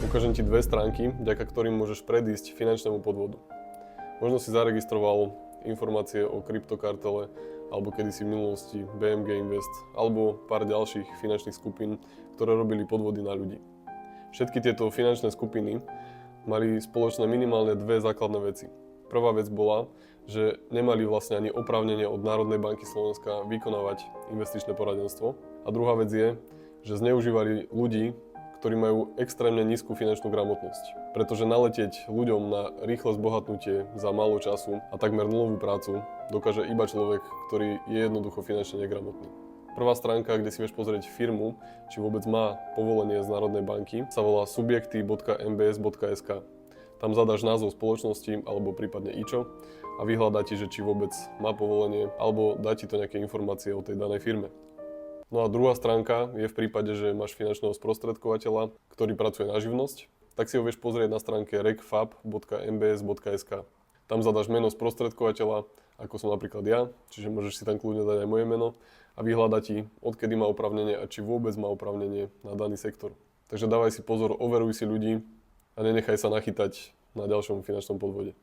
Ukážem ti dve stránky, vďaka ktorým môžeš predísť finančnému podvodu. Možno si zaregistroval informácie o kryptokartele, alebo kedysi v minulosti BMG Invest, alebo pár ďalších finančných skupín, ktoré robili podvody na ľudí. Všetky tieto finančné skupiny mali spoločné minimálne dve základné veci. Prvá vec bola, že nemali vlastne ani oprávnenie od Národnej banky Slovenska vykonávať investičné poradenstvo. A druhá vec je, že zneužívali ľudí, ktorí majú extrémne nízku finančnú gramotnosť. Pretože naletieť ľuďom na rýchle zbohatnutie za málo času a takmer nulovú prácu dokáže iba človek, ktorý je jednoducho finančne negramotný. Prvá stránka, kde si vieš pozrieť firmu, či vôbec má povolenie z Národnej banky, sa volá subjekty.mbs.sk. Tam zadáš názov spoločnosti alebo prípadne IČO a vyhľadá ti, že či vôbec má povolenie alebo dá ti to nejaké informácie o tej danej firme. No a druhá stránka je v prípade, že máš finančného sprostredkovateľa, ktorý pracuje na živnosť, tak si ho vieš pozrieť na stránke recfab.mbs.sk. Tam zadáš meno sprostredkovateľa, ako som napríklad ja, čiže môžeš si tam kľudne dať aj moje meno a vyhľadá ti, odkedy má oprávnenie a či vôbec má oprávnenie na daný sektor. Takže dávaj si pozor, overuj si ľudí a nenechaj sa nachytať na ďalšom finančnom podvode.